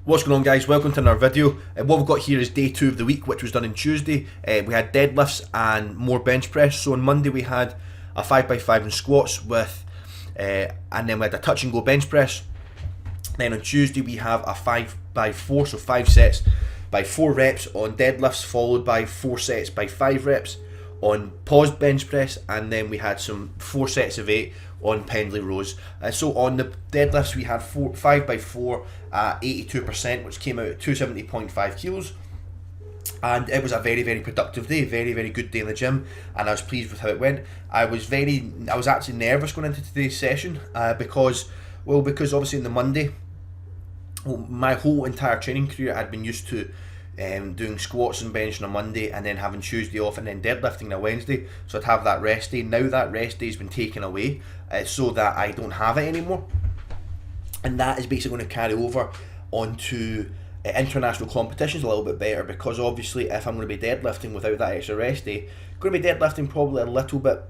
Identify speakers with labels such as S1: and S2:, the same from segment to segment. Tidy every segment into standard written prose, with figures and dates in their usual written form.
S1: What's going on, guys? Welcome to another video. What we've got here is day 2 of the week, which was done on Tuesday. We had deadlifts and more bench press. So on Monday we had a 5x5 and squats with and then we had a touch and go bench press. Then on Tuesday we have a 5x4, so 5 sets by 4 reps on deadlifts, followed by 4 sets by 5 reps on paused bench press, and then we had some 4 sets of 8 on pendlay rows. So on the deadlifts we had 5x4 at 82%, which came out at 270.5 kilos. And it was a very productive day, very good day in the gym, and I was pleased with how it went. I was actually nervous going into today's session because obviously on the Monday, my whole entire training career I'd been used to doing squats and bench on a Monday, and then having Tuesday off, and then deadlifting on a Wednesday, so I'd have that rest day. Now that rest day has been taken away, so that I don't have it anymore, and that is basically going to carry over onto international competitions a little bit better, because obviously if I'm going to be deadlifting without that extra rest day, I'm going to be deadlifting probably a little bit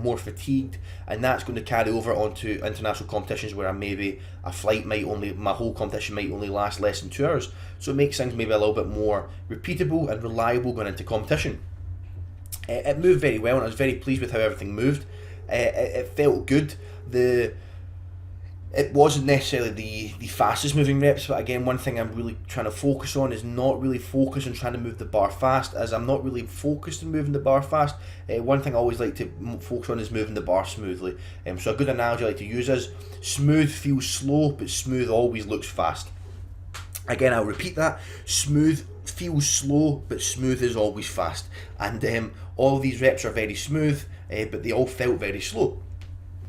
S1: more fatigued, and that's going to carry over onto international competitions where my whole competition might only last less than 2 hours. So it makes things maybe a little bit more repeatable and reliable going into competition. It moved very well, and I was very pleased with how everything moved. It felt good. It wasn't necessarily the fastest moving reps, but again, one thing I'm really trying to focus on is not really focus on trying to move the bar fast, as I'm not really focused on moving the bar fast. One thing I always like to focus on is moving the bar smoothly. So a good analogy I like to use is smooth feels slow, but smooth always looks fast. Again, I'll repeat that. Smooth feels slow, but smooth is always fast. And all of these reps are very smooth, but they all felt very slow.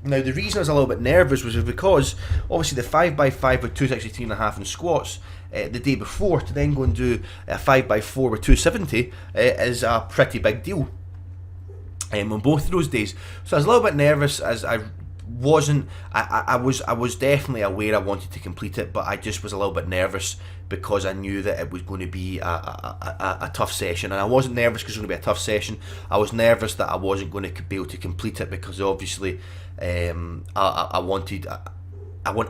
S1: Now, the reason I was a little bit nervous was because obviously the 5x5 with 263.5 in squats the day before, to then go and do a 5x4 with 270 is a pretty big deal on both of those days. So I was a little bit nervous, as I was definitely aware I wanted to complete it, but I just was a little bit nervous because I knew that it was going to be a tough session. And I wasn't nervous because it was going to be a tough session. I was nervous that I wasn't going to be able to complete it, because obviously I want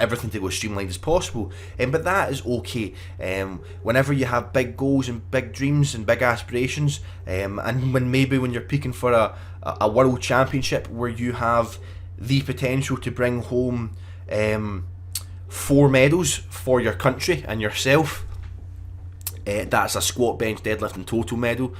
S1: everything to go as streamlined as possible, but that is okay. Whenever you have big goals and big dreams and big aspirations, and when you're peaking for a world championship where you have the potential to bring home 4 medals for your country and yourself, that's a squat, bench, deadlift and total medal.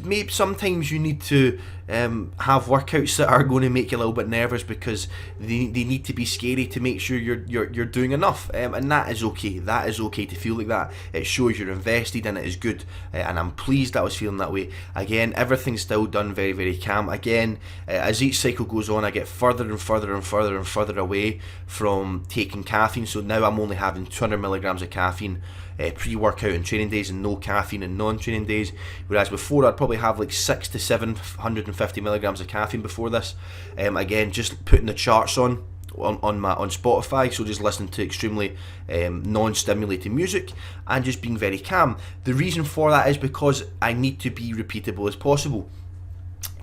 S1: Maybe sometimes you need to have workouts that are going to make you a little bit nervous, because they need to be scary to make sure you're doing enough, and that is okay. That is okay to feel like that. It shows you're invested, and it is good, and I'm pleased I was feeling that way. Again, everything's still done very calm. Again, as each cycle goes on, I get further and further away from taking caffeine. So now I'm only having 200 milligrams of caffeine pre-workout and training days, and no caffeine and non-training days, whereas before I'd probably have like 600 to 750 milligrams of caffeine before this. Again, just putting the charts on Spotify, so just listening to extremely non-stimulating music and just being very calm. The reason for that is because I need to be repeatable as possible.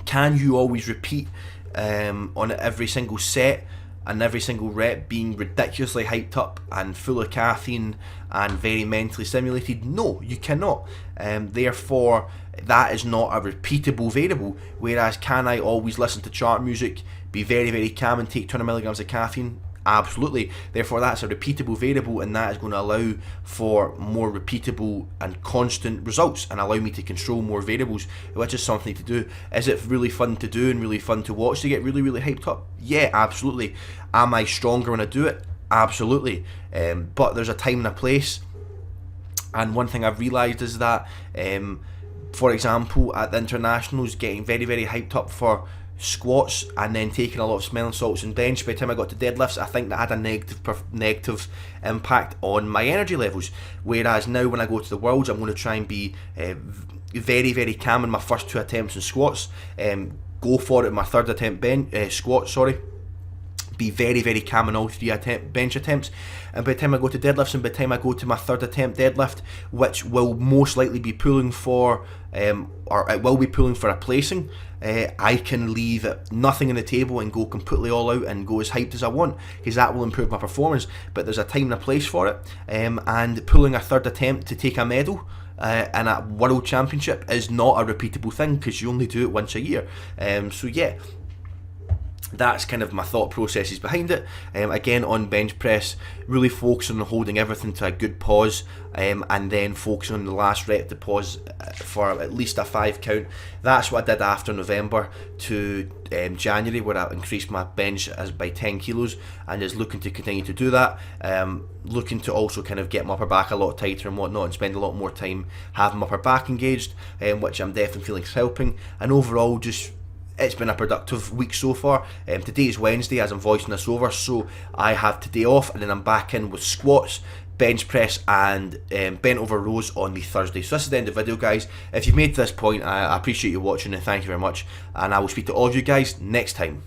S1: Can you always repeat on every single set and every single rep being ridiculously hyped up and full of caffeine and very mentally stimulated? No, you cannot. Therefore, that is not a repeatable variable. Whereas, can I always listen to chart music, be very calm and take 200 milligrams of caffeine? Absolutely. Therefore, that's a repeatable variable, and that is going to allow for more repeatable and constant results, and allow me to control more variables, which is something to do. Is it really fun to do and really fun to watch to get really hyped up? Yeah, absolutely. Am I stronger when I do it? Absolutely. But there's a time and a place, and one thing I've realised is that for example, at the internationals, getting very hyped up for squats and then taking a lot of smelling salts and bench, by the time I got to deadlifts, I think that had a negative impact on my energy levels. Whereas now, when I go to the Worlds, I'm going to try and be very calm in my first 2 attempts in squats, go for it in my third attempt squat, be very, very calm in all 3 bench attempts. And by the time I go to deadlifts, and by the time I go to my 3rd attempt deadlift, which will most likely be pulling for, or it will be pulling for a placing, I can leave nothing on the table and go completely all out and go as hyped as I want, because that will improve my performance. But there's a time and a place for it, and pulling a 3rd attempt to take a medal in a world championship is not a repeatable thing, because you only do it once a year. So yeah, that's kind of my thought processes behind it. Again, on bench press, really focusing on holding everything to a good pause, and then focusing on the last rep to pause for at least a 5 count. That's what I did after November to January, where I increased my bench by 10 kilos, and is looking to continue to do that. Looking to also kind of get my upper back a lot tighter and whatnot, and spend a lot more time having my upper back engaged, which I'm definitely feeling is helping. And overall, just it's been a productive week so far. Today is Wednesday as I'm voicing this over, so I have today off, and then I'm back in with squats, bench press, and bent over rows on the Thursday. So this is the end of the video, guys. If you've made to this point, I appreciate you watching, and thank you very much, and I will speak to all of you guys next time.